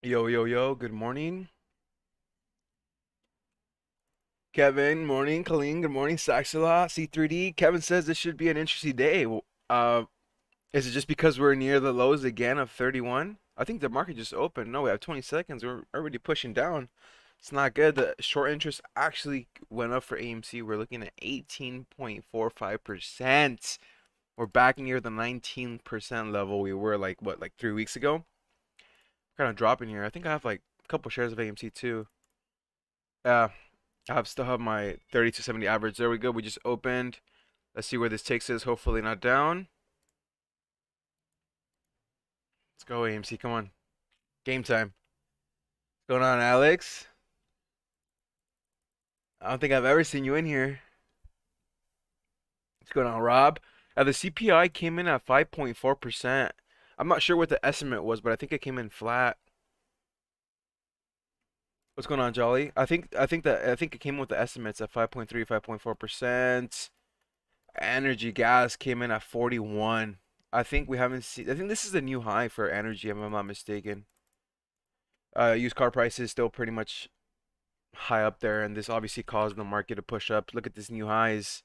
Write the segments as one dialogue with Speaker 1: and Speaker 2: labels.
Speaker 1: Yo, yo, yo, good morning. Kevin, morning. Colleen, good morning. Saxila, C3D. Kevin says this should be an interesting day. Is it just because we're near the lows again of 31? I think the market just opened. No, we have 20 seconds. We're already pushing down. It's not good. The short interest actually went up for AMC. We're looking at 18.45%. We're back near the 19% level we were like, what, like 3 weeks ago? Kind of dropping here. I think I have like a couple shares of AMC too. Yeah. Still have my 30 to 70 average. There we go. We just opened. Let's see where this takes us. Hopefully not down. Let's go AMC. Come on. Game time. What's going on, Alex? I don't think I've ever seen you in here. What's going on, Rob? The CPI came in at 5.4%. I'm not sure what the estimate was, but I think it came in flat. What's going on, Jolly? I think it came with the estimates at 5.3, 5.4%. Energy gas came in at 41. I think we haven't seen. I think this is the new high for energy, if I'm not mistaken. Used car prices still pretty much high up there, and this obviously caused the market to push up. Look at this new highs.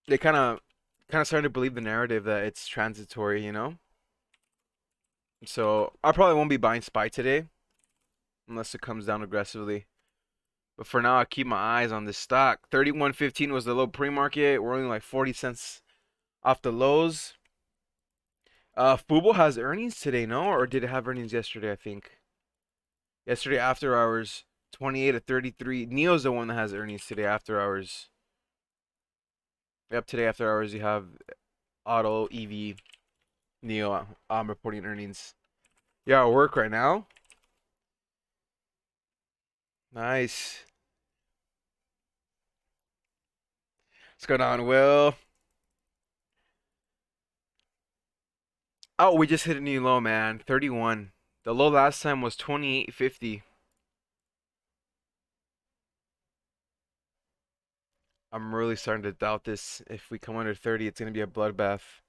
Speaker 1: They kind of starting to believe the narrative that it's transitory, you know. So I probably won't be buying SPY today unless it comes down aggressively. But for now, I keep my eyes on this stock. 31.15 was the low pre-market. We're only like 40 cents off the lows. Fubo has earnings today, no? Or did it have earnings yesterday, I think? Yesterday after hours, 28 to 33. Neo's the one that has earnings today after hours. Yep, today after hours you have Auto, EV, Neo reporting earnings. Yeah, at work right now. Nice. What's going on, Will? Oh, we just hit a new low, man. 31. The low last time was 28.50. I'm really starting to doubt this. If we come under 30, it's going to be a bloodbath.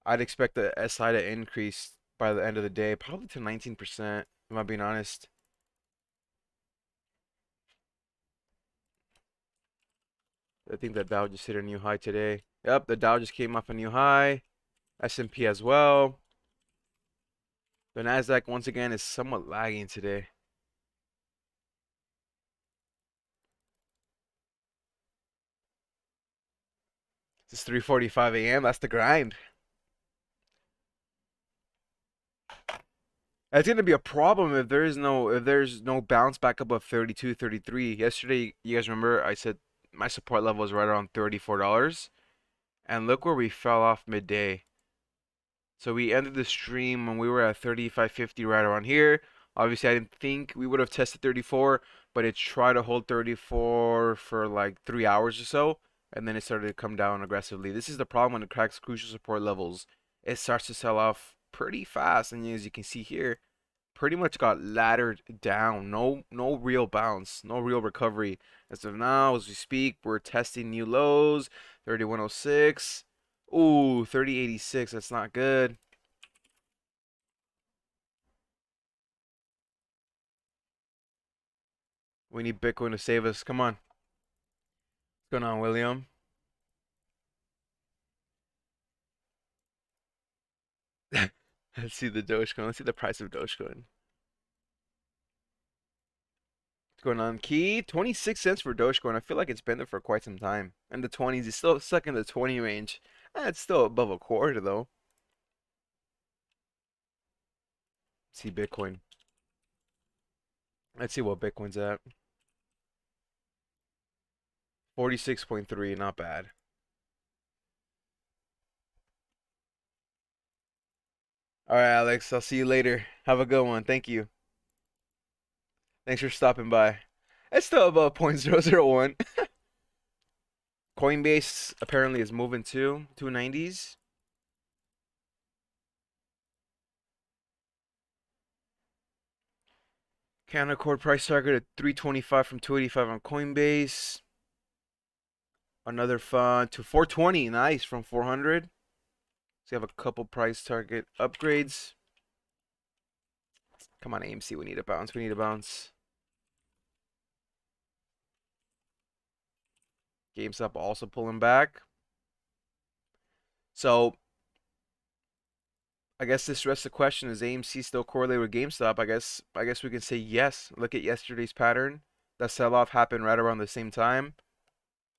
Speaker 1: I'd expect the SI to increase by the end of the day, probably to 19%, if I'm being honest. I think the Dow just hit a new high today. Yep, the Dow just came off a new high. S&P as well. The Nasdaq once again is somewhat lagging today. It's 3:45 a.m. That's the grind. It's gonna be a problem if there's no bounce back up of 32, 33. Yesterday, you guys remember I said my support level is right around $34, and look where we fell off midday. So we ended the stream when we were at 35.50 right around here. Obviously, I didn't think we would have tested 34, but it tried to hold 34 for like 3 hours or so, and then it started to come down aggressively. This is the problem when it cracks crucial support levels. It starts to sell off pretty fast, and as you can see here, pretty much got laddered down. No real bounce, no real recovery. As of now, as we speak, we're testing new lows. 3106. Ooh, 3086. That's not good. We need Bitcoin to save us. Come on. What's going on, William? Let's see the Dogecoin. Let's see the price of Dogecoin. What's going on, Key? 26 cents for Dogecoin. I feel like it's been there for quite some time. And the 20s is still stuck in the 20 range. It's still above a quarter, though. Let's see Bitcoin. Let's see what Bitcoin's at. 46.3, not bad. All right, Alex. I'll see you later. Have a good one. Thank you. Thanks for stopping by. It's still above 0.001. Coinbase apparently is moving too. 290s. Canaccord price target at 325 from 285 on Coinbase. Another fund to 420. Nice from 400. So you have a couple price target upgrades. Come on, AMC, we need a bounce. We need a bounce. GameStop also pulling back. So I guess this rest of the question is AMC still correlated with GameStop? I guess we can say yes. Look at yesterday's pattern. That sell-off happened right around the same time.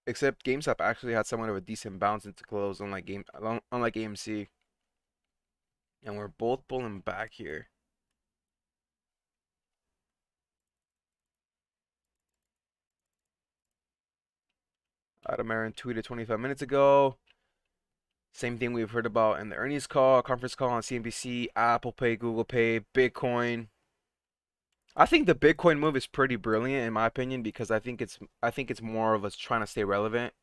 Speaker 1: Except GameStop actually had somewhat of a decent bounce into close, unlike AMC. And we're both pulling back here. Adam Aaron tweeted 25 minutes ago. Same thing we've heard about in the earnings call, conference call on CNBC, Apple Pay, Google Pay, Bitcoin. I think the Bitcoin move is pretty brilliant in my opinion because I think it's more of us trying to stay relevant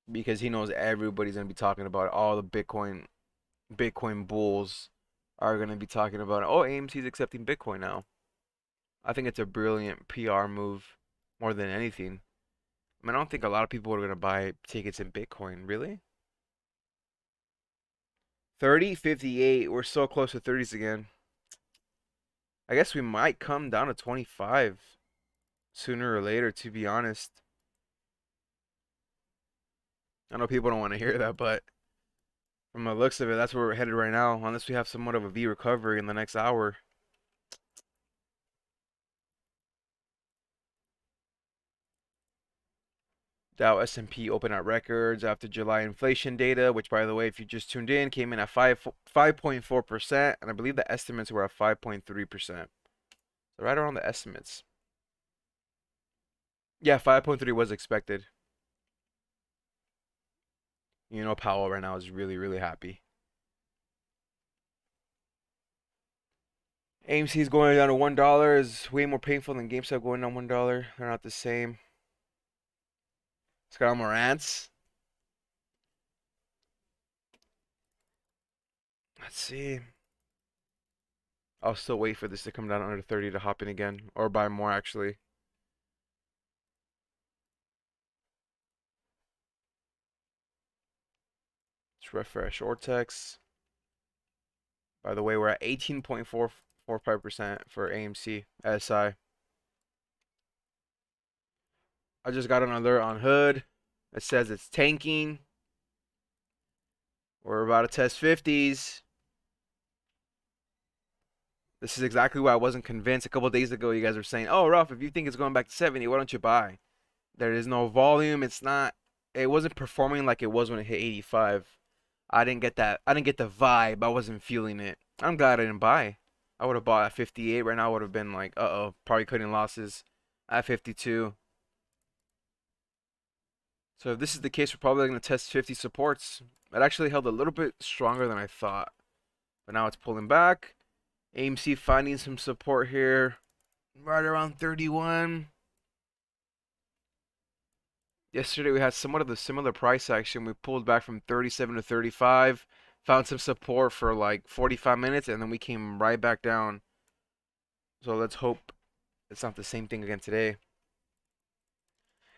Speaker 1: because he knows everybody's gonna be talking about it. All the Bitcoin bulls are gonna be talking about it. Oh, AMC's accepting Bitcoin now. I think it's a brilliant PR move more than anything. I mean, I don't think a lot of people are gonna buy tickets in Bitcoin, really. 30.58. We're so close to 30s again. I guess we might come down to 25 sooner or later, to be honest. I know people don't want to hear that, but from the looks of it, that's where we're headed right now, unless we have somewhat of a V recovery in the next hour. Dow S&P open at records after July inflation data, which by the way, if you just tuned in, came in at 5.4%, and I believe the estimates were at 5.3%. So right around the estimates. Yeah, 5.3 was expected. You know, Powell right now is really, really happy. AMC is going down to $1 is way more painful than GameStop going down $1. They're not the same. Scott Morantz. Let's see. I'll still wait for this to come down under 30 to hop in again. Or buy more, actually. Let's refresh Ortex. By the way, we're at 18.445% for AMC SI. I just got an alert on Hood. It says it's tanking. We're about to test 50s. This is exactly why I wasn't convinced. A couple days ago, you guys were saying, oh, Ruff, if you think it's going back to 70, why don't you buy? There is no volume. It wasn't performing like it was when it hit 85. I didn't get that. I didn't get the vibe. I wasn't feeling it. I'm glad I didn't buy. I would have bought at 58. Right now, I would have been like, uh-oh, probably cutting losses at 52. So if this is the case, we're probably going to test 50 supports. It actually held a little bit stronger than I thought. But now it's pulling back. AMC finding some support here. Right around 31. Yesterday we had somewhat of a similar price action. We pulled back from 37 to 35. Found some support for like 45 minutes. And then we came right back down. So let's hope it's not the same thing again today.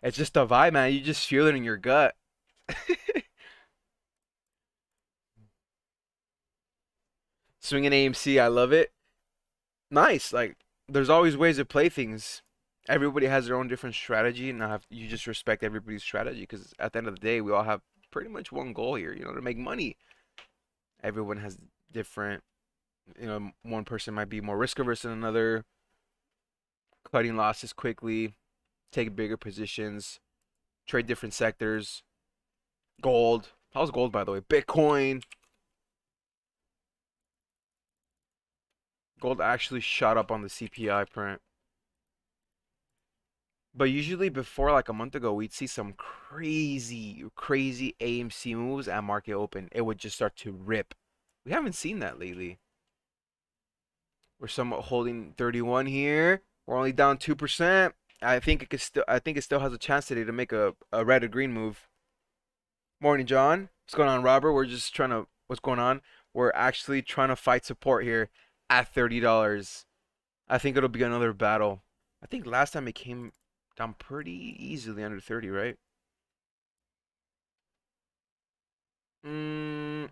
Speaker 1: It's just a vibe, man. You just feel it in your gut. Swinging AMC, I love it. Nice. Like, there's always ways to play things. Everybody has their own different strategy, and you just respect everybody's strategy because at the end of the day, we all have pretty much one goal here, to make money. Everyone has different, one person might be more risk averse than another, cutting losses quickly, take bigger positions, trade different sectors. Gold. How's gold, by the way? Bitcoin. Gold actually shot up on the CPI print. But usually before like a month ago, we'd see some crazy, crazy AMC moves at market open. It would just start to rip. We haven't seen that lately. We're somewhat holding 31 here. We're only down 2%. I think it still has a chance today to make a red or green move. Morning, John. What's going on, Robert? What's going on? We're actually trying to fight support here at $30. I think it'll be another battle. I think last time it came down pretty easily under 30, right? Mm,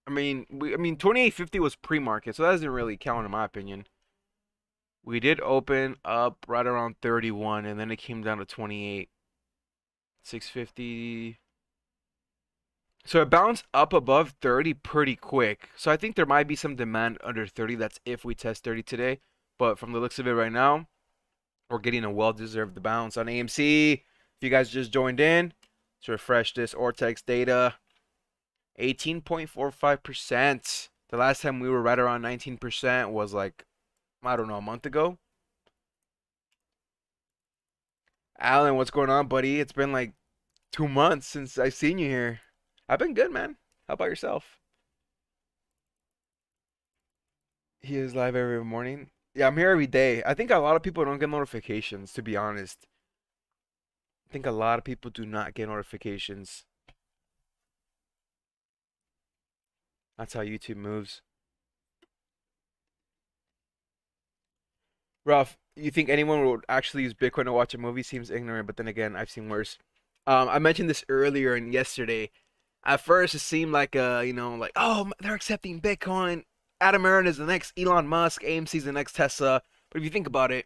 Speaker 1: I mean 2850 was pre-market, so that doesn't really count in my opinion. We did open up right around 31 and then it came down to 28. 650. So it bounced up above 30 pretty quick. So I think there might be some demand under 30. That's if we test 30 today. But from the looks of it right now, we're getting a well-deserved bounce on AMC. If you guys just joined in, let's refresh this Ortex data. 18.45%. The last time we were right around 19% was like, I don't know, a month ago. Alan, what's going on, buddy? It's been like 2 months since I seen you here. I've been good, man. How about yourself? He is live every morning. Yeah, I'm here every day. I think a lot of people don't get notifications, to be honest. I think a lot of people do not get notifications. That's how YouTube moves. Ralph, you think anyone would actually use Bitcoin to watch a movie? Seems ignorant, but then again, I've seen worse. I mentioned this earlier and yesterday. At first, it seemed like like oh, they're accepting Bitcoin. Adam Aaron is the next Elon Musk. AMC is the next Tesla. But if you think about it,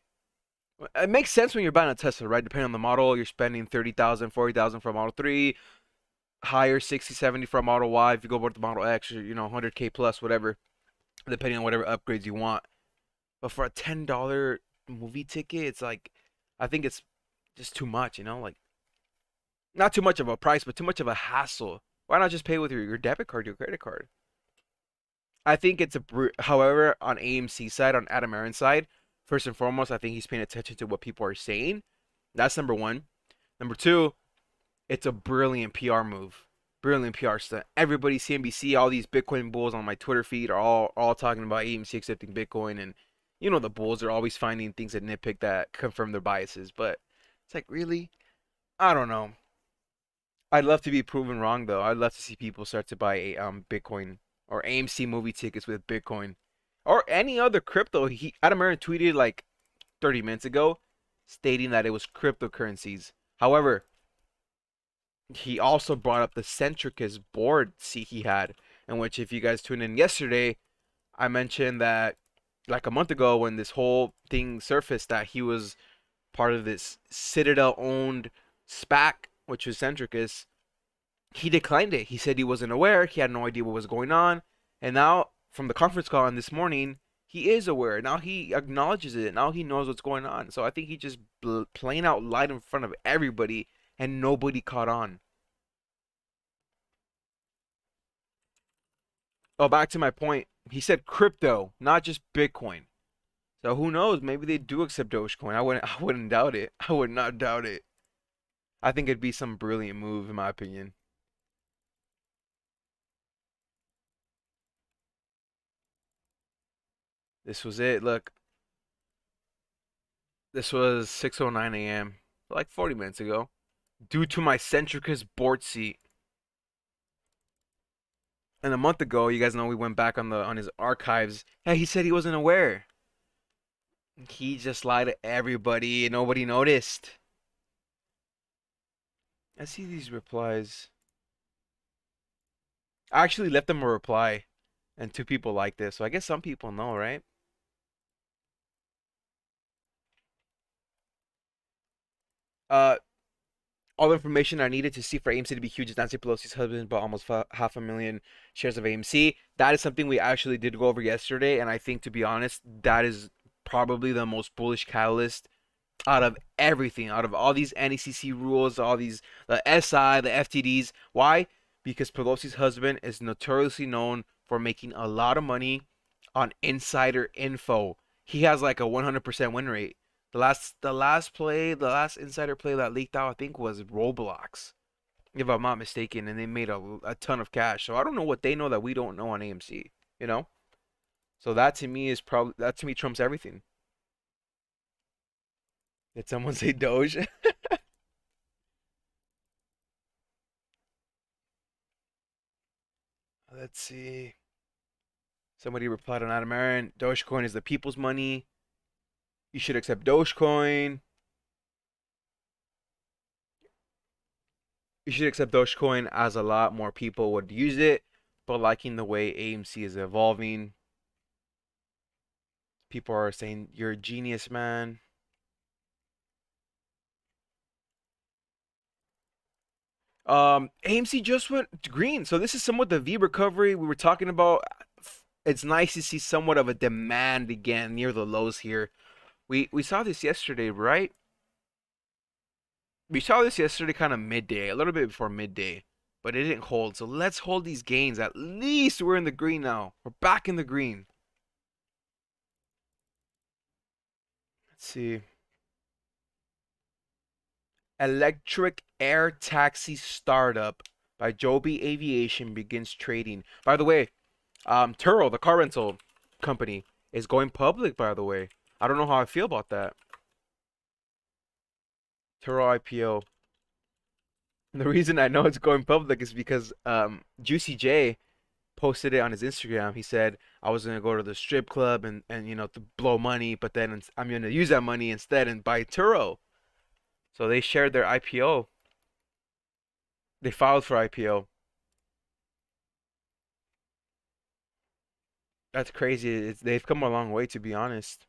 Speaker 1: it makes sense when you're buying a Tesla, right? Depending on the model, you're spending 30,000, 40,000 for a Model 3, higher 60, 70 for a Model Y. If you go with the Model X, or, 100K plus, whatever, depending on whatever upgrades you want. But for a $10 movie ticket, it's like, I think it's just too much, like not too much of a price, but too much of a hassle. Why not just pay with your debit card, your credit card? I think it's however, on AMC side, on Adam Aaron's side, first and foremost, I think he's paying attention to what people are saying. That's number one. Number two, it's a brilliant PR move. Brilliant PR stunt. Everybody, CNBC, all these Bitcoin bulls on my Twitter feed are all talking about AMC accepting Bitcoin, and the bulls are always finding things that nitpick that confirm their biases. But it's like, really? I don't know. I'd love to be proven wrong though. I'd love to see people start to buy a Bitcoin or AMC movie tickets with Bitcoin or any other crypto. Adam Aaron tweeted like 30 minutes ago stating that it was cryptocurrencies. However, he also brought up the Centricus board seat he had, in which if you guys tuned in yesterday, I mentioned that like a month ago when this whole thing surfaced that he was part of this Citadel owned SPAC, which was Centricus. He declined it. He said he wasn't aware. He had no idea what was going on. And now, from the conference call on this morning, he is aware. Now he acknowledges it. Now he knows what's going on. So I think he just plain out lied in front of everybody, and nobody caught on. Oh, back to my point. He said crypto, not just Bitcoin. So who knows? Maybe they do accept Dogecoin. I wouldn't doubt it. I would not doubt it. I think it'd be some brilliant move, in my opinion. This was it. Look, this was 6:09 a.m. like 40 minutes ago. Due to my Centricus board seat. And a month ago, you guys know we went back on his archives. Hey, he said he wasn't aware. He just lied to everybody and nobody noticed. I see these replies. I actually left them a reply, and two people like this, so I guess some people know, right? Uh, all the information I needed to see for AMC to be huge is Nancy Pelosi's husband bought almost 500,000 shares of AMC. That is something we actually did go over yesterday, and I think, to be honest, that is probably the most bullish catalyst out of everything, out of all these NECC rules, all these, the SI, the FTDs. Why? Because Pelosi's husband is notoriously known for making a lot of money on insider info. He has like a 100% win rate. The last insider play that leaked out, I think, was Roblox, if I'm not mistaken, and they made a ton of cash. So I don't know what they know that we don't know on AMC, you know? So that to me trumps everything. Did someone say Doge? Let's see. Somebody replied on Adam Aaron, Dogecoin is the people's money. You should accept Dogecoin. You should accept Dogecoin as a lot more people would use it. but liking the way AMC is evolving. People are saying you're a genius, man. AMC just went green, so this is somewhat the V recovery we were talking about. It's nice to see somewhat of a demand again near the lows here. We saw this yesterday, right? We saw this yesterday, kind of midday, a little bit before midday, but it didn't hold. So let's hold these gains. At least we're in the green now. We're back in the green. Let's see. Electric air taxi startup by Joby Aviation begins trading. By the way, Turo, the car rental company, is going public. By the way, I don't know how I feel about that. Turo IPO. And the reason I know it's going public is because Juicy J posted it on his Instagram. He said I was gonna go to the strip club and to blow money, but then I'm gonna use that money instead and buy Turo. So they shared their IPO. They filed for IPO. That's crazy. They've come a long way, to be honest.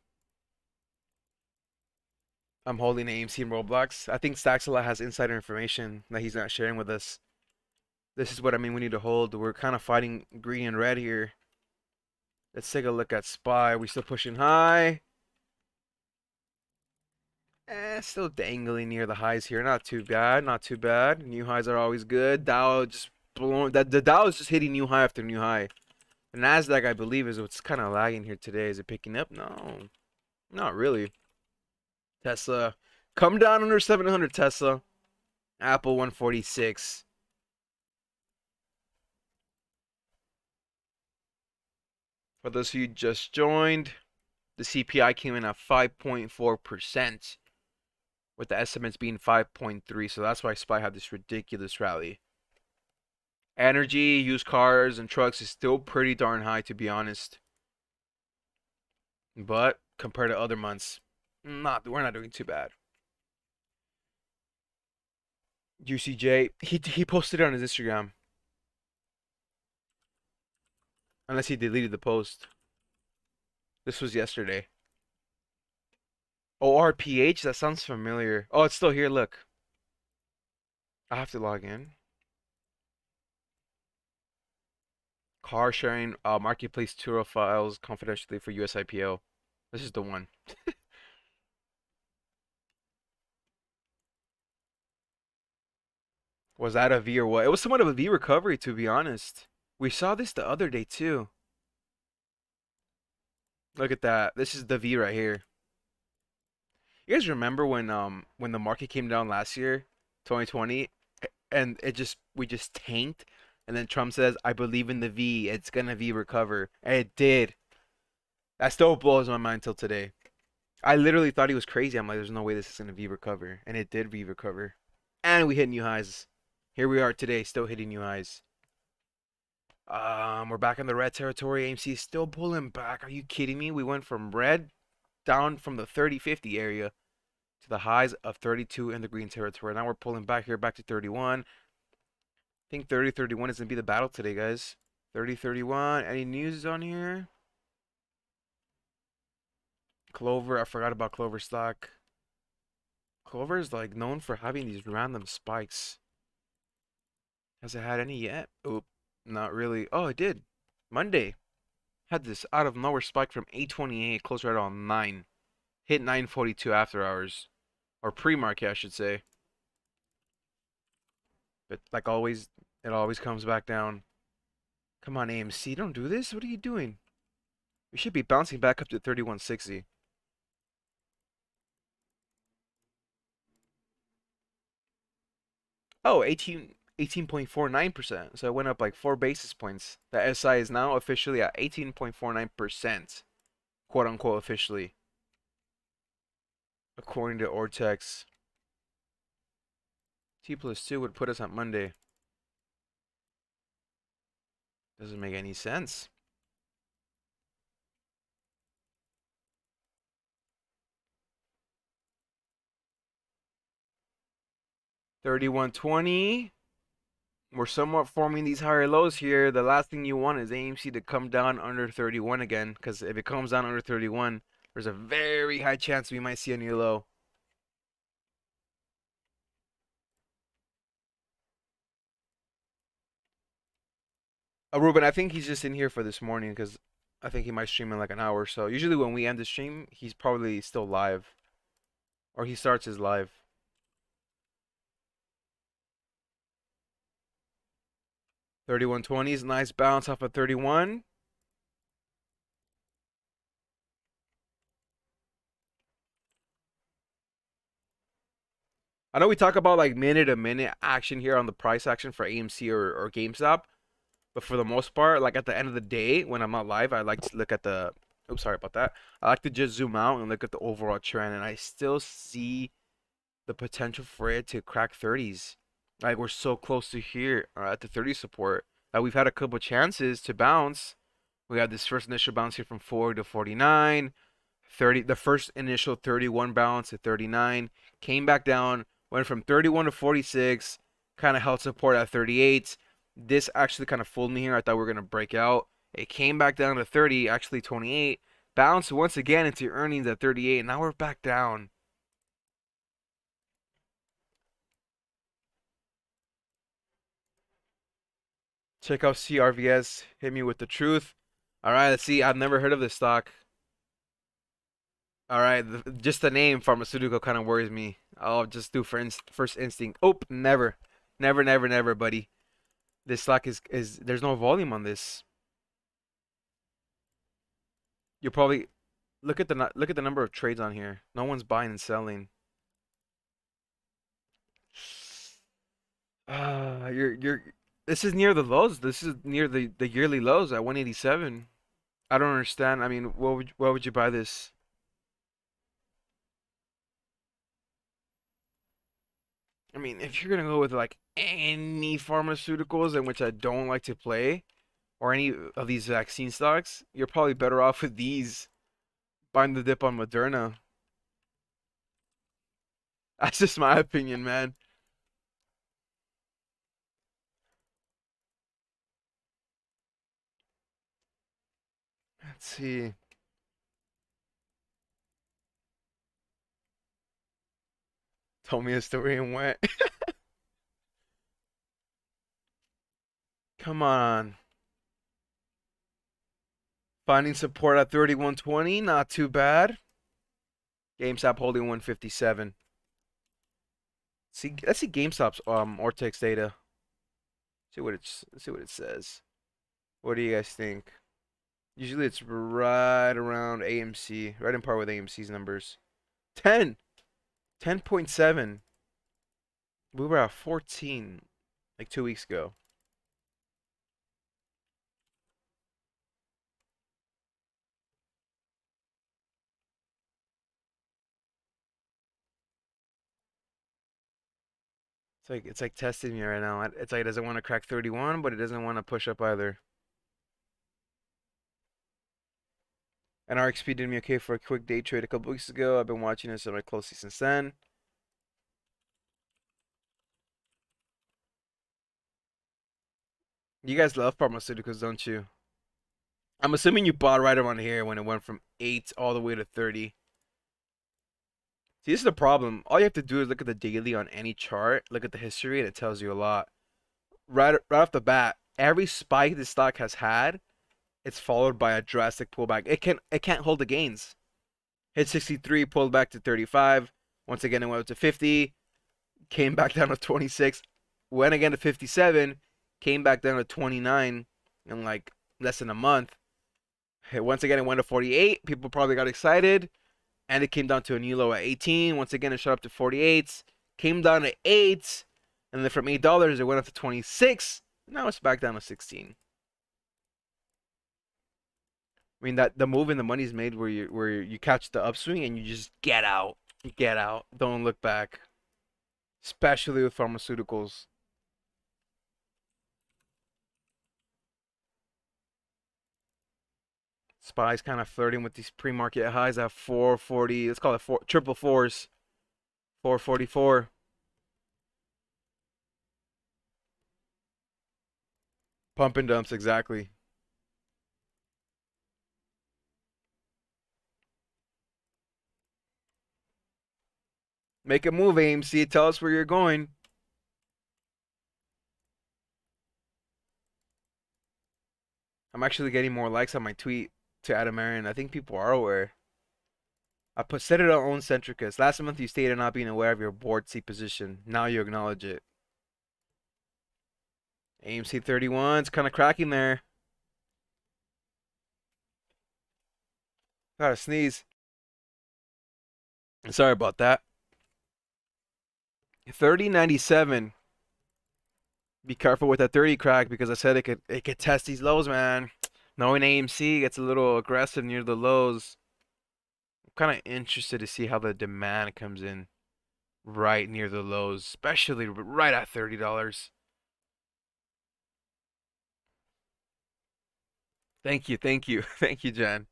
Speaker 1: I'm holding AMC and Roblox. I think Staxela has insider information that he's not sharing with us. This is what I mean we need to hold. We're kind of fighting green and red here. Let's take a look at SPY. We still pushing high. Still dangling near the highs here. Not too bad. Not too bad. New highs are always good. Dow just blowing. The Dow is just hitting new high after new high. The Nasdaq, I believe, is what's kind of lagging here today. Is it picking up? No, not really. Tesla, come down under 700. Tesla. Apple 146. For those of you just joined, the CPI came in at 5.4%, with the estimates being 5.3. So that's why SPY had this ridiculous rally. Energy, used cars, and trucks is still pretty darn high, to be honest. But compared to other months, we're not doing too bad. UCJ, he posted it on his Instagram. Unless he deleted the post. This was yesterday. ORPH, that sounds familiar. Oh, it's still here, look. I have to log in. Car sharing marketplace Turo files confidentially for US IPO. This is the one. Was that a V or what? It was somewhat of a V recovery, to be honest. We saw this the other day too. Look at that. This is the V right here. You guys remember when the market came down last year, 2020, and we just tanked, and then Trump says, "I believe in the V. It's gonna V recover," and it did. That still blows my mind till today. I literally thought he was crazy. I'm like, "There's no way this is gonna V recover," and it did V recover, and we hit new highs. Here we are today, still hitting new highs. We're back in the red territory. AMC is still pulling back. Are you kidding me? We went from red down from the 30-50 area to the highs of 32 in the green territory. Now we're pulling back here, back to 31. I think 30-31 is going to be the battle today, guys. 30-31. Any news on here? Clover. I forgot about Clover stock. Clover is like known for having these random spikes. Has it had any yet? Oop. Not really. Oh, it did. Monday. Had this out of nowhere spike from 828, close right on 9. Hit 942 after hours. Or pre-market, I should say. But like always, it always comes back down. Come on, AMC, don't do this. What are you doing? We should be bouncing back up to 3160. Oh, 18.49%. So it went up like 4 basis points. The SI is now officially at 18.49%. Quote unquote officially. According to Ortex. T+2 would put us on Monday. Doesn't make any sense. $31.20. We're somewhat forming these higher lows here. The last thing you want is AMC to come down under 31 again, because if it comes down under 31, there's a very high chance we might see a new low. Ruben, I think he's just in here for this morning because I think he might stream in like an hour or so. Usually when we end the stream, he's probably still live, or he starts his live. 31.20s, nice bounce off of 31. I know we talk about like minute to minute action here on the price action for AMC or GameStop, but for the most part, like at the end of the day, when I'm not live, I like to look at the. Oops, sorry about that. I like to just zoom out and look at the overall trend, and I still see the potential for it to crack 30s. Like we're so close to here at the 30 support. We've had a couple chances to bounce. We had this first initial bounce here from 40 to 49. 30, the first initial 31 bounce to 39, came back down, went from 31 to 46, kind of held support at 38. This actually kind of fooled me here. I thought we were going to break out. It came back down to 30, actually 28, bounced once again into earnings at 38, and now we're back down. Check out CRVS, hit me with the truth. All right, let's see. I've never heard of this stock. All right, just the name pharmaceutical kind of worries me. I'll just do first instinct. Oh, never, never, never, never, buddy. This stock is there's no volume on this. You probably look at the number of trades on here. No one's buying and selling. You're. This is near the lows. This is near the yearly lows at 187. I don't understand. I mean, why would you buy this? I mean, if you're gonna go with like any pharmaceuticals in which I don't like to play, or any of these vaccine stocks, you're probably better off with these. Buying the dip on Moderna. That's just my opinion, man. Let's see. Told me a story and went. Come on. Finding support at 31.20, not too bad. GameStop holding 157. See, let's see GameStop's Ortex data. Let's see what it says. What do you guys think? Usually it's right around AMC, right in par with AMC's numbers. 10, 10.7. We were at 14 like 2 weeks ago. It's like testing me right now. It's like it doesn't want to crack 31, but it doesn't want to push up either. And RXP did me okay for a quick day trade a couple weeks ago. I've been watching it semi closely since then. You guys love pharmaceuticals, don't you? I'm assuming you bought right around here when it went from 8 all the way to 30. See, this is the problem. All you have to do is look at the daily on any chart, look at the history, and it tells you a lot. Right off the bat, every spike this stock has had, it's followed by a drastic pullback. It can't hold the gains. Hit 63, pulled back to 35. Once again, it went up to 50, came back down to 26, went again to 57, came back down to 29 in like less than a month. Once again, it went to 48. People probably got excited, and it came down to a new low at 18. Once again, it shot up to 48, came down to 8, and then from $8, it went up to 26. Now it's back down to 16. I mean that the move in the money's made where you catch the upswing and you just get out, don't look back, especially with pharmaceuticals. Spy's kind of flirting with these pre-market highs at 440. Let's call it triple fours, 444. Pump and dumps, exactly. Make a move, AMC. Tell us where you're going. I'm actually getting more likes on my tweet to Adam Aaron. I think people are aware. I put Citadel owns Centricus. Last month you stated not being aware of your board seat position. Now you acknowledge it. AMC 31's kind of cracking there. Gotta sneeze. Sorry about that. 30.97. Be careful with that 30 crack because I said it could test these lows, man. Knowing AMC gets a little aggressive near the lows. I'm kind of interested to see how the demand comes in right near the lows, especially right at $30. Thank you, thank you, thank you, Jen.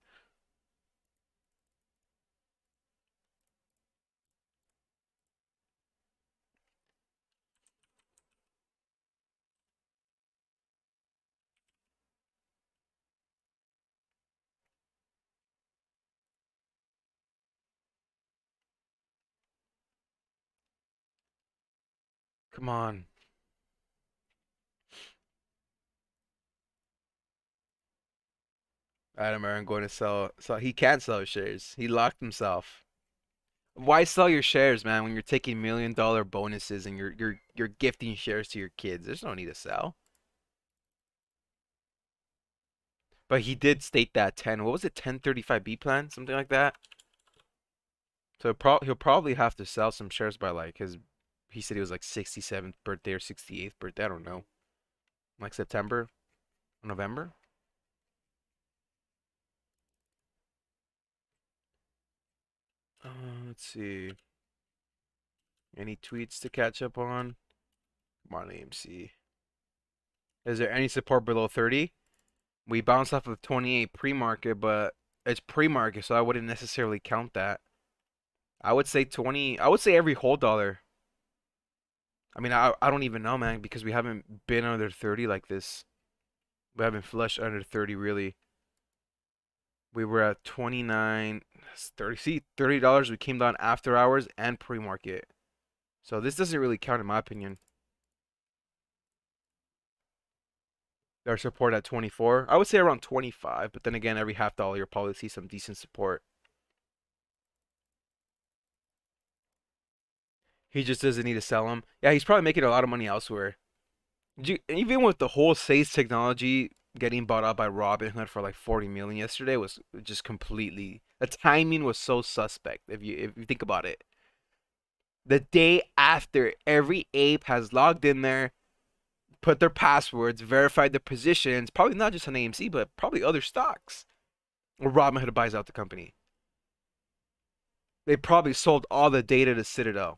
Speaker 1: Come on. Adam Aaron going to sell. So he can't sell his shares. He locked himself. Why sell your shares, man, when you're taking $1 million bonuses and you're gifting shares to your kids? There's no need to sell. But he did state that 10. What was it? 1035B plan, something like that. So he'll probably have to sell some shares by like his. He said he was like 67th birthday or 68th birthday. I don't know. Like September, November. Let's see. Any tweets to catch up on? Come on, AMC. Is there any support below 30? We bounced off of 28 pre-market, but it's pre-market, so I wouldn't necessarily count that. I would say 20. I would say every whole dollar. I mean, I don't even know, man, because we haven't been under 30 like this. We haven't flushed under 30 really. We were at 29, 30. See, $30 we came down after hours and pre-market. So this doesn't really count in my opinion. Their support at 24. I would say around 25, but then again, every half dollar you'll probably see some decent support. He just doesn't need to sell them. Yeah, he's probably making a lot of money elsewhere. Even with the whole Sage technology getting bought out by Robinhood for like 40 million yesterday was just completely. The timing was so suspect if you think about it. The day after, every ape has logged in there, put their passwords, verified their positions, probably not just on AMC, but probably other stocks. Or Robinhood buys out the company. They probably sold all the data to Citadel.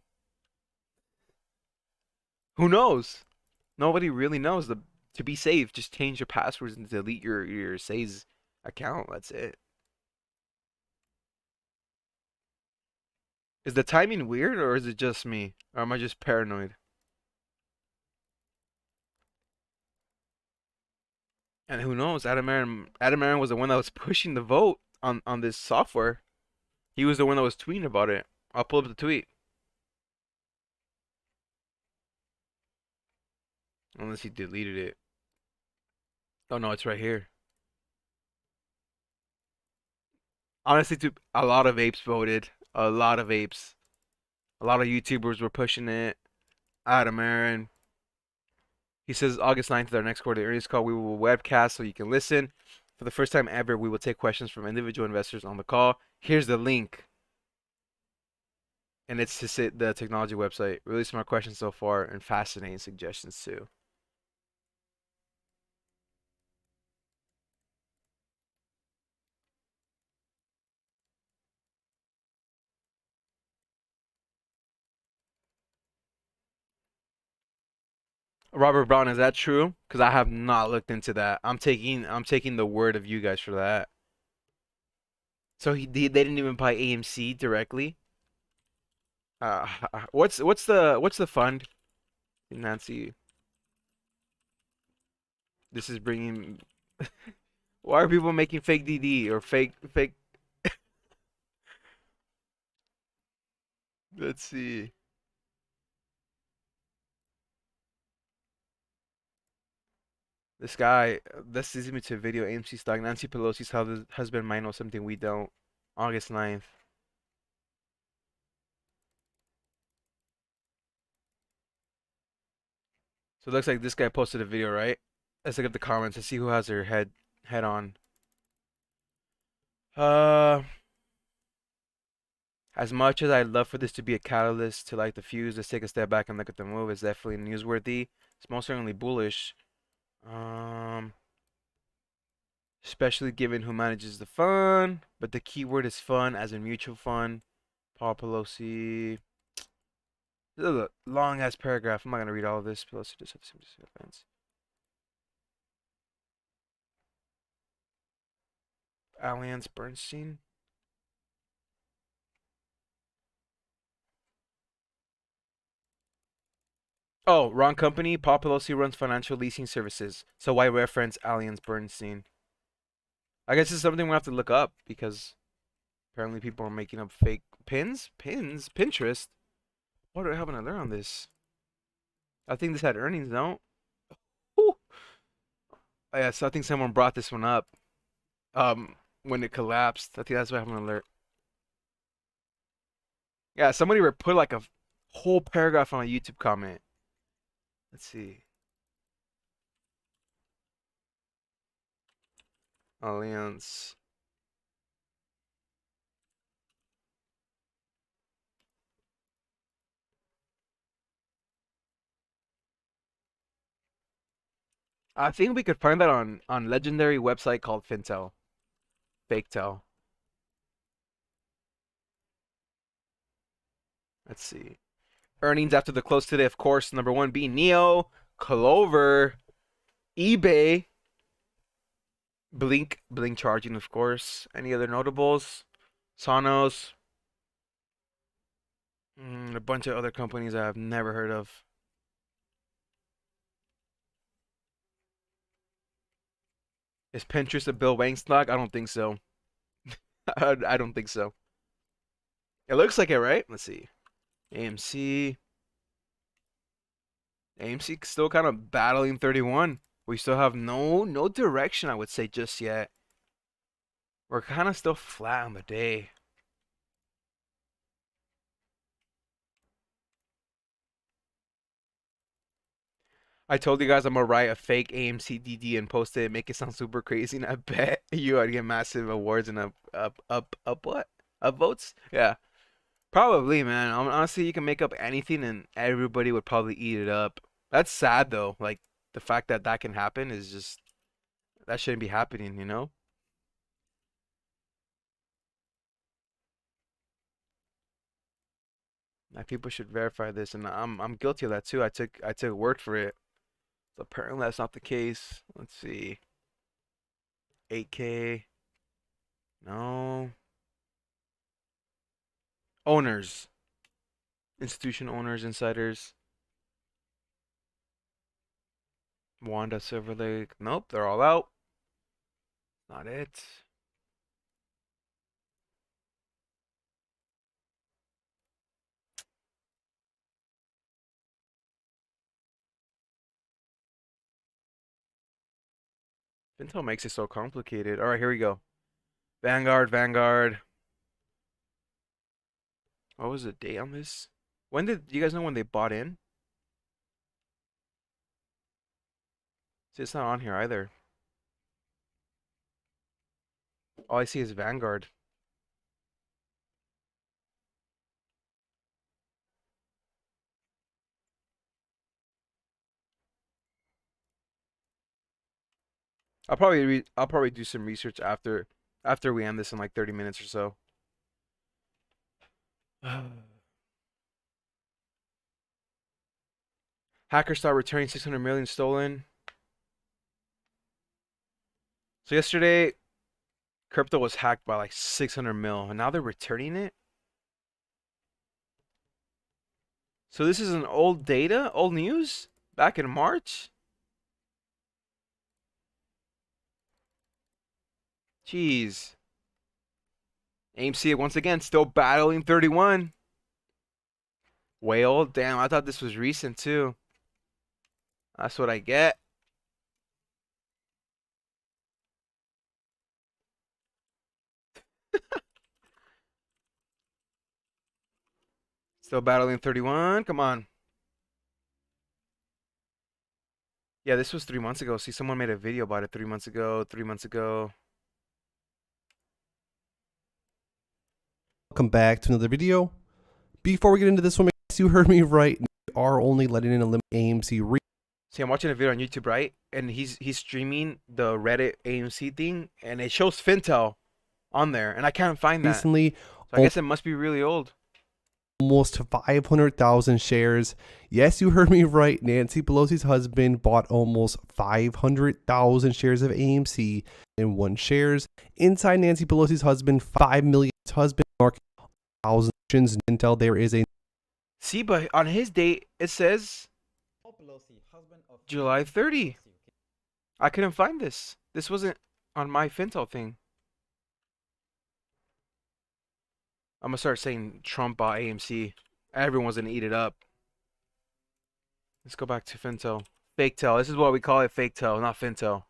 Speaker 1: Who knows? Nobody really knows. To be safe, just change your passwords and delete your Sage account. That's it. Is the timing weird or is it just me? Or am I just paranoid? And who knows? Adam Aaron was the one that was pushing the vote on this software. He was the one that was tweeting about it. I'll pull up the tweet. Unless he deleted it. Oh no, it's right here. Honestly, a lot of apes voted. A lot of apes. A lot of YouTubers were pushing it. Adam Aaron. He says August 9th is our next quarterly earnings call. We will webcast so you can listen. For the first time ever, we will take questions from individual investors on the call. Here's the link. And it's to the technology website. Really smart questions so far and fascinating suggestions too. Robert Brown, is that true? Because I have not looked into that. I'm taking the word of you guys for that. So they didn't even buy AMC directly. What's the fund, Nancy? This is bringing. Why are people making fake DD or fake? Let's see. This guy. This leads me to a video. AMC stock. Nancy Pelosi's husband might know something we don't. August 9th. So it looks like this guy posted a video, right? Let's look at the comments and see who has their head on. Uh, as much as I'd love for this to be a catalyst to like the fuse, let's take a step back and look at the move. It's definitely newsworthy. It's most certainly bullish. Um, especially given who manages the fund. But the key word is fun, as in mutual fund. Paul Pelosi. This is a long ass paragraph. I'm not gonna read all of this. Pelosi just had some events. Alliance Bernstein. Oh, wrong company. Paul Pelosi runs financial leasing services. So why reference Alliance Bernstein? I guess it's something we have to look up because apparently people are making up fake pins. Pins? Pinterest? What do I have to learn on this? I think this had earnings, no? Ooh. Oh, yeah, so I think someone brought this one up. When it collapsed. I think that's what happened to alert. Yeah, somebody put like a whole paragraph on a YouTube comment. Let's see. Alliance. I think we could find that on legendary website called Fintel. FakeTel. Let's see. Earnings after the close today, of course. Number one being Neo, Clover, eBay, Blink Charging, of course. Any other notables? Sonos. A bunch of other companies I've never heard of. Is Pinterest a Bill Wang stock? I don't think so. I don't think so. It looks like it, right? Let's see. AMC. AMC still kind of battling 31. We still have no direction, I would say, just yet. We're kind of still flat on the day. I told you guys I'm gonna write a fake AMC DD and post it, make it sound super crazy, and I bet you I'd get massive awards and up what? Up votes? Yeah. Probably, man. Honestly, you can make up anything and everybody would probably eat it up. That's sad though. Like the fact that that can happen is just that shouldn't be happening, you know? Like people should verify this, and I'm guilty of that too. I took word for it. So apparently that's not the case. Let's see. 8K. No. Owners. Institution owners, insiders. Wanda Silver Lake. Nope, they're all out. Not it. Intel makes it so complicated. All right, here we go. Vanguard. What was the date on this? When did you guys know when they bought in? See, it's not on here either. All I see is Vanguard. I'll probably do some research after we end this in like 30 minutes or so. Hackers start returning 600 million stolen. So yesterday, crypto was hacked by like 600 mil, and now they're returning it. So this is an old data, old news back in March. Jeez. AMC once again still battling 31. Whale. Damn, I thought this was recent too. That's what I get. Still battling 31. Come on. Yeah, this was 3 months ago. See, someone made a video about it 3 months ago, 3 months ago.
Speaker 2: Welcome back to another video. Before we get into this one, you heard me right. We are only letting in a limited AMC read.
Speaker 1: See, I'm watching a video on YouTube, right? And he's streaming the Reddit AMC thing, and it shows Fintel on there, and I can't find that.
Speaker 2: Recently,
Speaker 1: So I guess it must be really old.
Speaker 2: almost 500,000 shares. Yes, you heard me right. Nancy Pelosi's husband bought almost 500,000 shares of AMC in one shares. Inside Nancy Pelosi's husband, 5 million husband market, thousands until there is a.
Speaker 1: See, but on his date, it says July 30. I couldn't find this. This wasn't on my Fintel thing. I'm gonna start saying Trump bought AMC. Everyone's gonna eat it up. Let's go back to Fintel. Fake tel. This is what we call it, fake tel, not Fintel.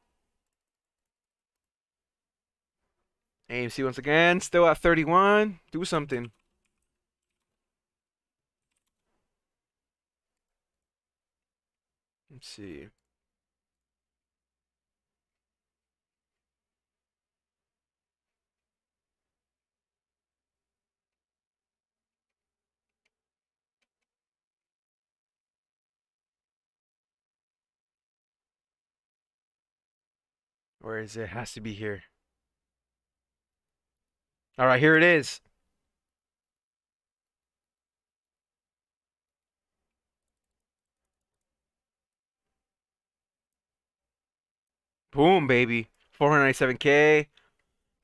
Speaker 1: AMC once again, still at 31. Do something. Let's see. Where is it? It has to be here. All right, here it is. Boom, baby. 497K.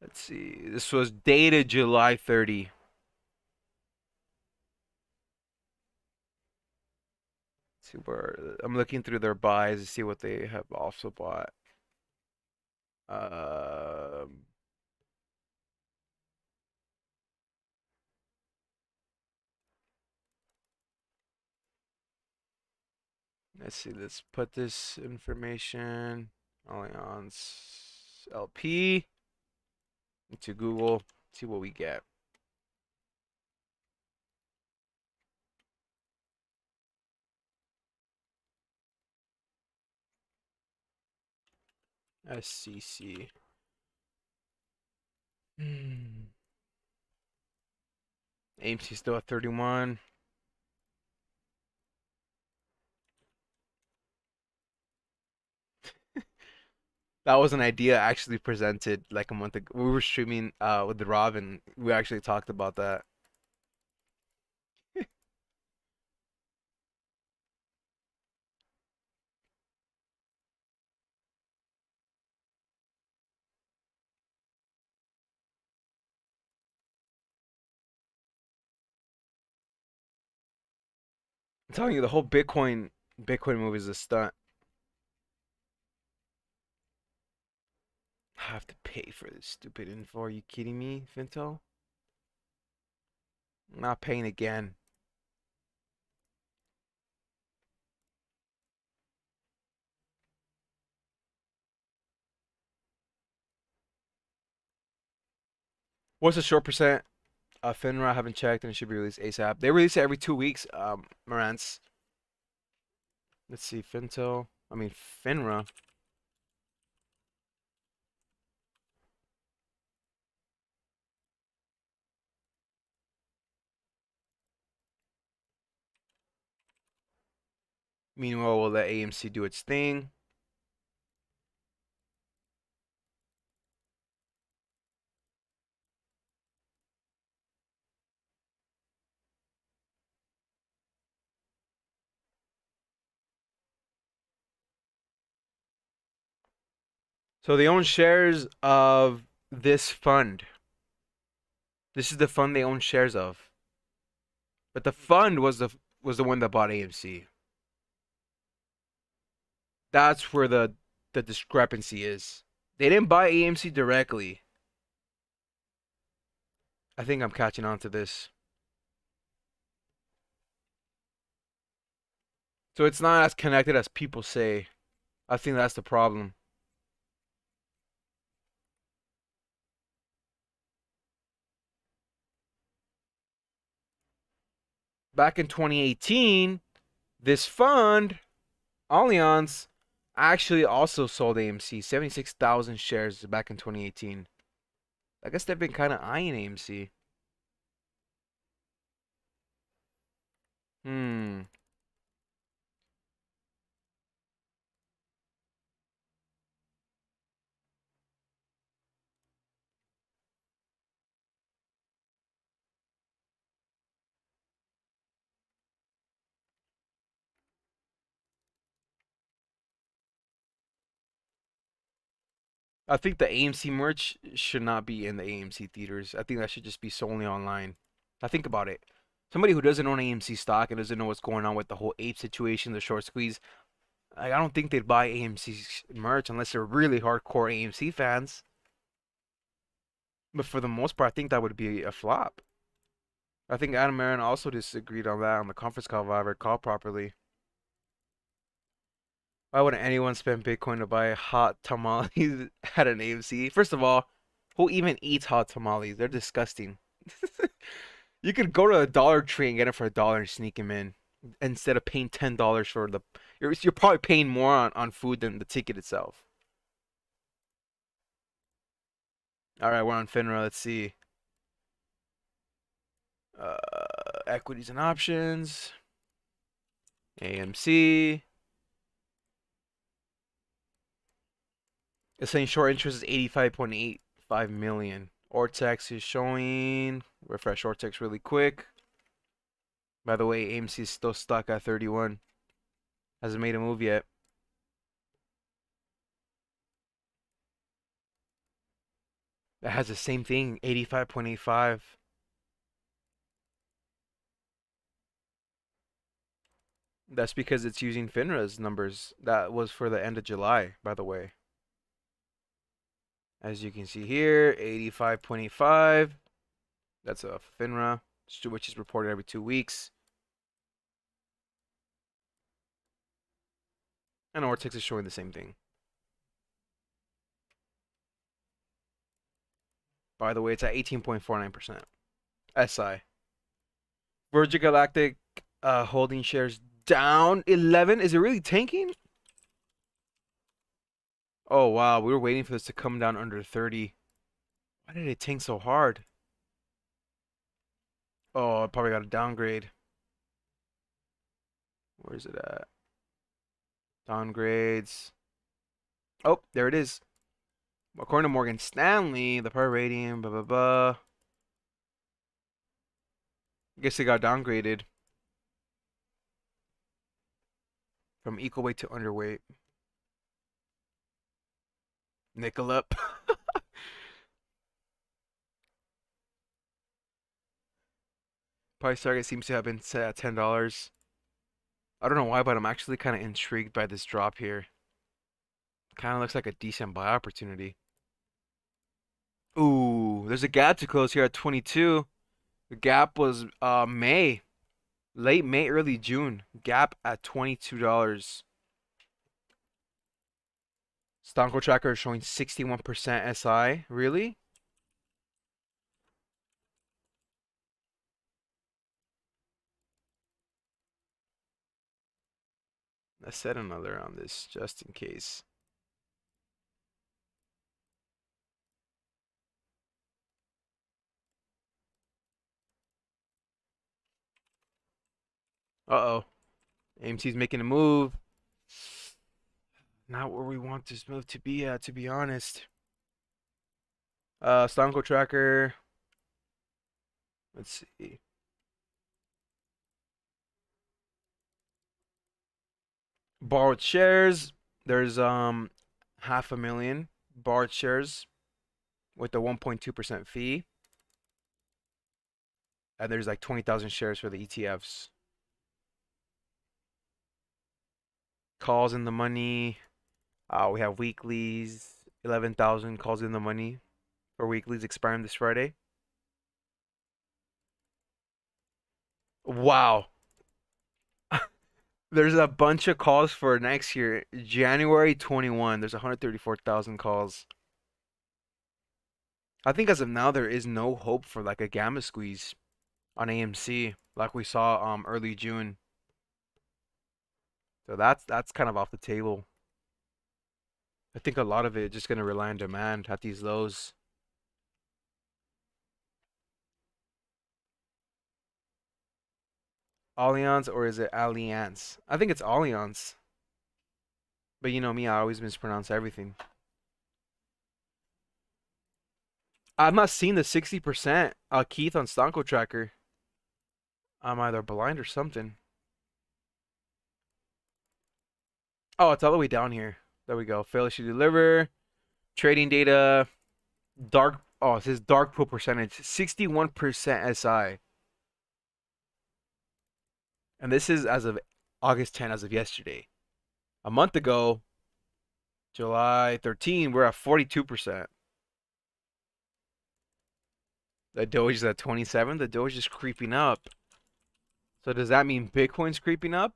Speaker 1: Let's see. This was dated July 30. Let's see where I'm looking through their buys to see what they have also bought. Um, let's see. Let's put this information only on LP into Google. See what we get. SCC. AMC still at 31. That was an idea actually presented like a month ago. We were streaming with the Rob, and we actually talked about that. I'm telling you, the whole Bitcoin move is a stunt. I have to pay for this stupid info. Are you kidding me, Fintel? I'm not paying again. What's the short percent? FINRA, I haven't checked, and it should be released ASAP. They release it every 2 weeks, Marantz. Let's see, FINRA. Meanwhile, we'll let AMC do its thing. So they own shares of this fund. This is the fund they own shares of. But the fund was the one that bought AMC. That's where the discrepancy is. They didn't buy AMC directly. I think I'm catching on to this. So it's not as connected as people say. I think that's the problem. Back in 2018, this fund, Allianz, actually also sold AMC, 76,000 shares back in 2018. I guess they've been kind of eyeing AMC. Hmm. I think the AMC merch should not be in the AMC theaters. I think that should just be solely online. Now think about it. Somebody who doesn't own AMC stock and doesn't know what's going on with the whole ape situation, the short squeeze, I don't think they'd buy AMC merch unless they're really hardcore AMC fans. But for the most part, I think that would be a flop. I think Adam Aaron also disagreed on that on the conference call, if I recall properly. Why wouldn't anyone spend Bitcoin to buy hot tamales at an AMC? First of all, who even eats hot tamales? They're disgusting. You could go to a Dollar Tree and get it for $1 and sneak them in instead of paying $10 for the. You're probably paying more on food than the ticket itself. All right, we're on FINRA. Let's see. Uh, Equities and options. AMC. It's saying short interest is 85.85 million. Ortex is showing. Refresh Ortex really quick. By the way, AMC is still stuck at 31. Hasn't made a move yet. That has the same thing, 85.85. That's because it's using FINRA's numbers. That was for the end of July, by the way. As you can see here, 85.85. That's a FINRA, which is reported every 2 weeks. And Ortex is showing the same thing. By the way, it's at 18.49%. SI. Virgin Galactic holding shares down 11. Is it really tanking? Oh, wow. We were waiting for this to come down under 30. Why did it tank so hard? Oh, I probably got a downgrade. Where is it at? Downgrades. Oh, there it is. According to Morgan Stanley, the par rating, blah, blah, blah. I guess it got downgraded from equal weight to underweight. Nickel up. Price target seems to have been set at $10. I don't know why, but I'm actually kind of intrigued by this drop here. Kind of looks like a decent buy opportunity. Ooh, there's a gap to close here at 22. The gap was May, late May, early June. Gap at $22. Stonko tracker is showing 61% SI. Really? Let's set another on this just in case. Uh-oh. AMC's making a move. Not where we want this move to be at, to be honest. Stonko tracker. Let's see. Borrowed shares. There's 500,000 borrowed shares with the 1.2% fee. And there's like 20,000 shares for the ETFs. Calls in the money. We have weeklies. 11,000 calls in the money for weeklies expiring this Friday. Wow. There's a bunch of calls for next year. January 21, there's 134,000 calls. I think as of now, there is no hope for like a gamma squeeze on AMC like we saw early June. So that's kind of off the table. I think a lot of it is just gonna rely on demand at these lows. Allianz or is it Allianz? I think it's Allianz. But you know me, I always mispronounce everything. I'm not seeing the 60% Keith on Stonko Tracker. I'm either blind or something. Oh, it's all the way down here. There we go. Failure to deliver. Trading data. Dark. Oh, it says dark pool percentage. 61% SI. And this is as of August 10, as of yesterday. A month ago, July 13, we're at 42%. The Doge is at 27. The Doge is creeping up. So does that mean Bitcoin's creeping up?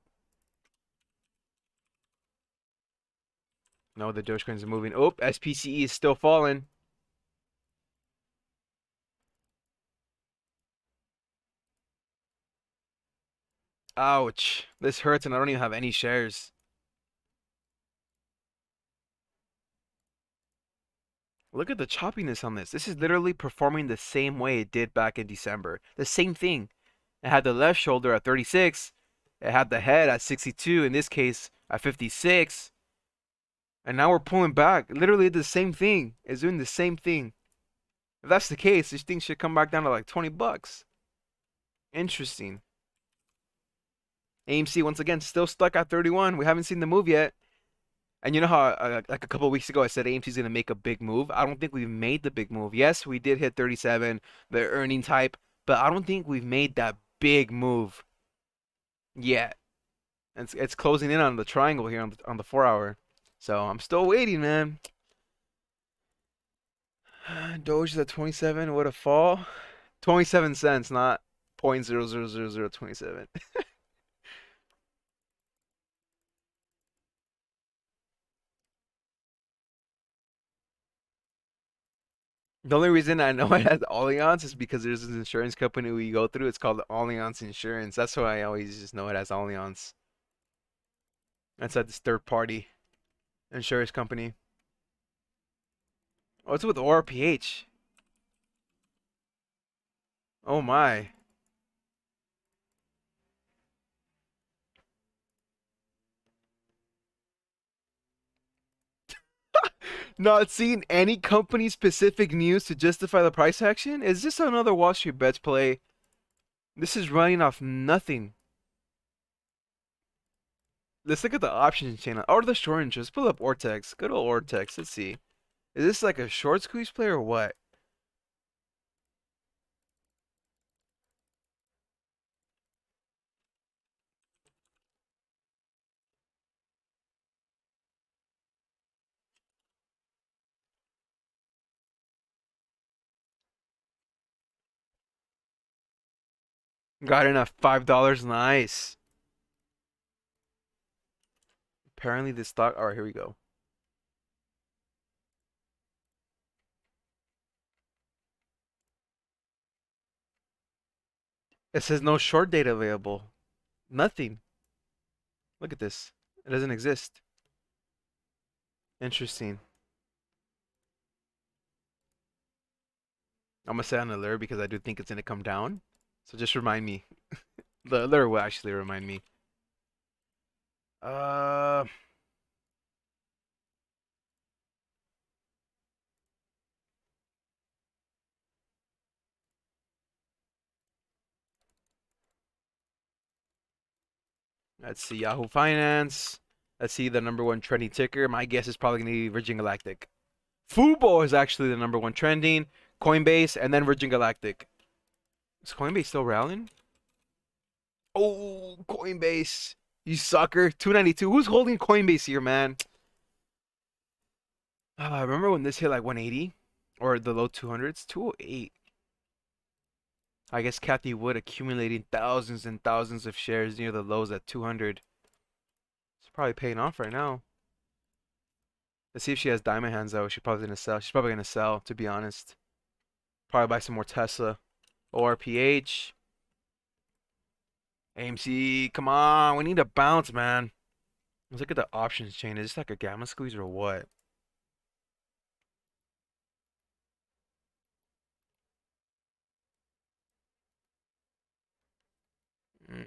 Speaker 1: No, the Dogecoin's moving. Oh, SPCE is still falling. Ouch. This hurts and I don't even have any shares. Look at the choppiness on this. This is literally performing the same way it did back in December. The same thing. It had the left shoulder at 36. It had the head at 62. In this case, at 56. And now we're pulling back. Literally the same thing. It's doing the same thing. If that's the case, this thing should come back down to like 20 bucks. Interesting. AMC once again still stuck at 31. We haven't seen the move yet. And you know how like a couple of weeks ago I said AMC's gonna make a big move. I don't think we've made the big move. Yes, we did hit 37, the earning type, but I don't think we've made that big move yet. And it's closing in on the triangle here on the 4 hour. So I'm still waiting, man. Doge is at 27. What a fall. 27 cents, not 0.0000027. The only reason I know it has Allianz is because there's this insurance company we go through. It's called Allianz Insurance. That's why I always just know it as Allianz. That's at this third party insurance company. Oh, it's with ORPH. Oh my. Not seeing any company specific news to justify the price action? Is this another Wall Street Bets play? This is running off nothing. Let's look at the options channel. Or the short interest. Pull up Ortex. Good old Ortex. Let's see. Is this like a short squeeze play or what? Got in at $5. Nice. Apparently this stock. Alright, here we go. It says no short data available. Nothing. Look at this. It doesn't exist. Interesting. I'm gonna set an alert because I do think it's gonna come down. So just remind me. The alert will actually remind me. Uh, let's see. Yahoo Finance. Let's see the number one trending ticker. My guess is probably gonna be Virgin Galactic. Fubo is actually the number one trending. Coinbase and then Virgin Galactic. Is Coinbase still rallying? Oh, Coinbase. You sucker. 292. Who's holding Coinbase here, man? Remember when this hit like 180? Or the low 200s? 208. I guess Kathy Wood accumulating thousands and thousands of shares near the lows at 200. It's probably paying off right now. Let's see if she has diamond hands though. She's probably gonna sell. She's probably gonna sell, to be honest. Probably buy some more Tesla. ORPH. AMC, come on. We need a bounce, man. Let's look at the options chain. Is this like a gamma squeeze or what?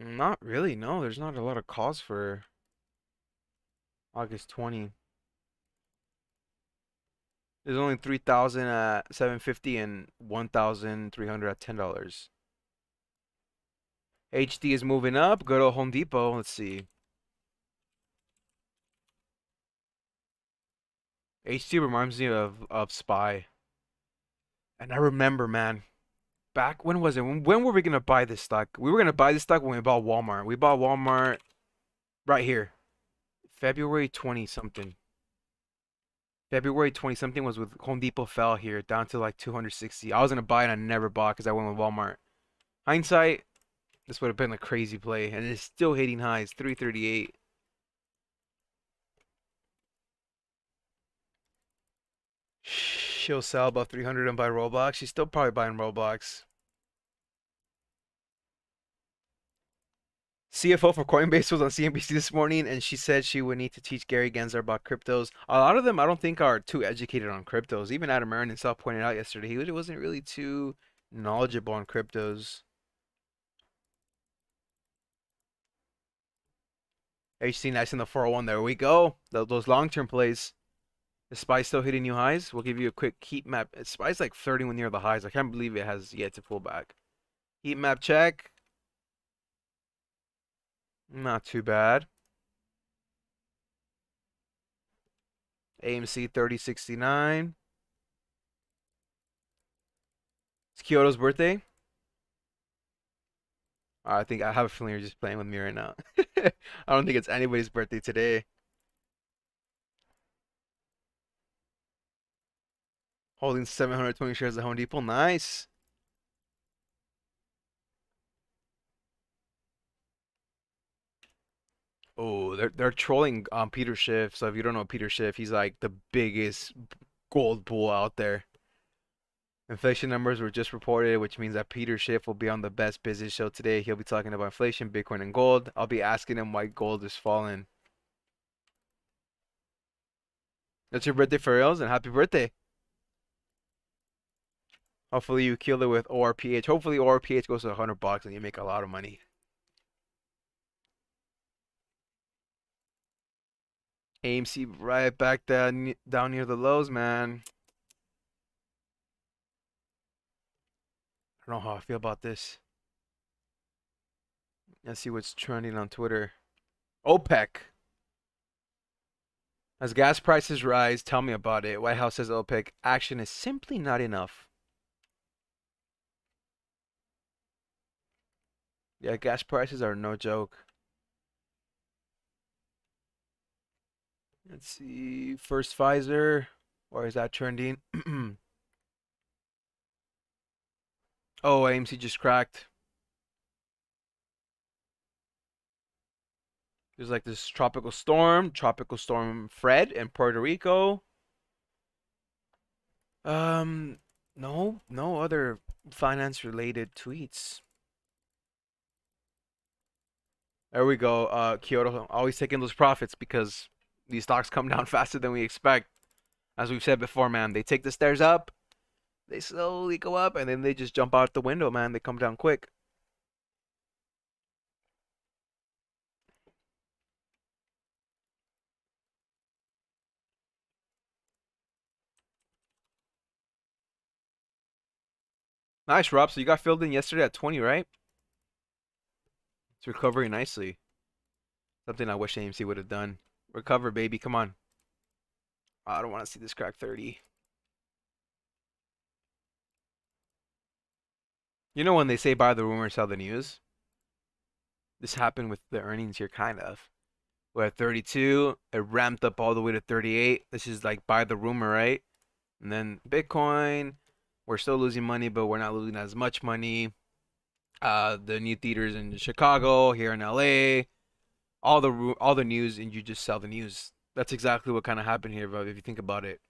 Speaker 1: Not really, no. There's not a lot of calls for August 20. There's only 3,000 at 750 and 1,300 at $10. HD is moving up. Go to Home Depot. Let's see. HD reminds me of Spy. And I remember, man, back when was it? When were we gonna buy this stock? We were gonna buy this stock when we bought Walmart. We bought Walmart right here. February 20 something. February 20 something was with Home Depot fell here down to like 260. I was gonna buy it and I never bought because I went with Walmart. Hindsight, this would have been a crazy play, and it's still hitting highs, 338. She'll sell above 300 and buy Roblox. She's still probably buying Roblox. CFO for Coinbase was on CNBC this morning, and she said she would need to teach Gary Gensler about cryptos. A lot of them, I don't think, are too educated on cryptos. Even Adam Aron himself pointed out yesterday he wasn't really too knowledgeable on cryptos. HC nice in the 401. There we go. Those long-term plays. Is SPY still hitting new highs? We'll give you a quick heat map. SPY's like flirting near the highs. I can't believe it has yet to pull back. Heat map check. Not too bad. AMC 3069. It's Kyoto's birthday. I think I have a feeling you're just playing with me right now. I don't think it's anybody's birthday today. Holding 720 shares at Home Depot. Nice. Oh, they're trolling Peter Schiff. So if you don't know Peter Schiff, he's like the biggest gold bull out there. Inflation numbers were just reported, which means that Peter Schiff will be on the Best Business Show today. He'll be talking about inflation, Bitcoin, and gold. I'll be asking him why gold is falling. That's your birthday for reals, and happy birthday. Hopefully you kill it with ORPH. Hopefully ORPH goes to $100 and you make a lot of money. AMC right back down near the lows, man. I don't know how I feel about this. Let's see what's trending on Twitter. OPEC. As gas prices rise, tell me about it. White House says OPEC action is simply not enough. Yeah, gas prices are no joke. Let's see. First Pfizer. Or is that trending? Oh, AMC just cracked. There's like this tropical storm Fred in Puerto Rico. No other finance related tweets. There we go. Kyoto always taking those profits because these stocks come down faster than we expect. As we've said before, man, they take the stairs up, they slowly go up, and then they just jump out the window, man. They come down quick. Nice, Rob. So you got filled in yesterday at 20, right? It's recovering nicely. Something I wish AMC would have done. Recover, baby. Come on. I don't want to see this crack 30. You know when they say buy the rumor, sell the news? This happened with the earnings here, kind of. We're at 32. It ramped up all the way to 38. This is like buy the rumor, right? And then Bitcoin, we're still losing money, but we're not losing as much money. the new theaters in Chicago, here in LA, all the news, and you just sell the news. That's exactly what kind of happened here, bro. If you think about it,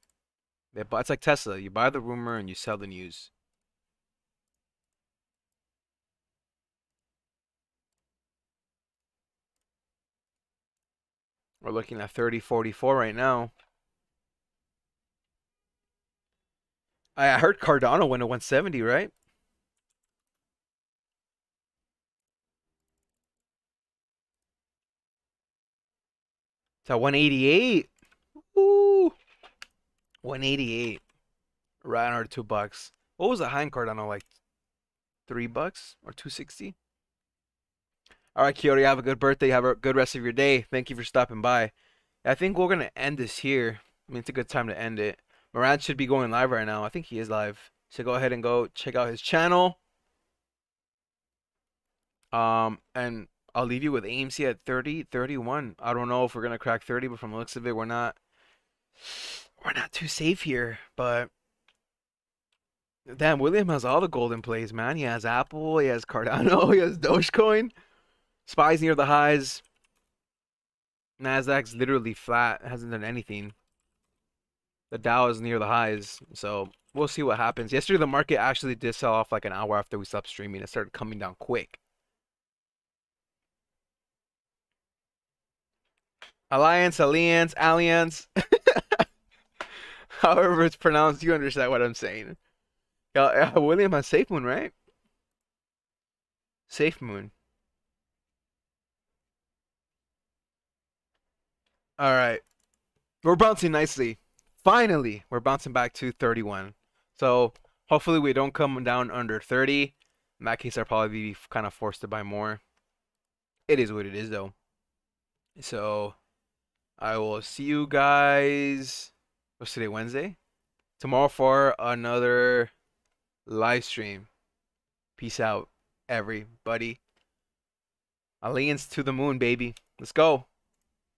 Speaker 1: it's like Tesla. You buy the rumor and you sell the news. We're looking at 30.44 right now. I heard Cardano went to 170, right? It's at 188. Ooh, 188. Right under $2. What was the high in Cardano? Like $3 or 260? All right, Kyoto, have a good birthday. Have a good rest of your day. Thank you for stopping by. I think we're gonna end this here. I mean, it's a good time to end it. Moran should be going live right now. I think he is live. So go ahead and go check out his channel. And I'll leave you with AMC at 30, 31. I don't know if we're gonna crack 30, but from the looks of it, we're not too safe here. But damn, William has all the golden plays, man. He has Apple, he has Cardano, he has Dogecoin. Spies near the highs. Nasdaq's literally flat. It hasn't done anything. The Dow is near the highs. So we'll see what happens. Yesterday the market actually did sell off like an hour after we stopped streaming. It started coming down quick. Alliance. However it's pronounced, you understand what I'm saying. William has Safe Moon, right? Safe Moon. All right. We're bouncing nicely. Finally, we're bouncing back to 31. So hopefully we don't come down under 30. In that case, I'll probably be kind of forced to buy more. It is what it is, though. So I will see you guys. What's today? Wednesday? Tomorrow for another live stream. Peace out, everybody. Alliance to the moon, baby. Let's go.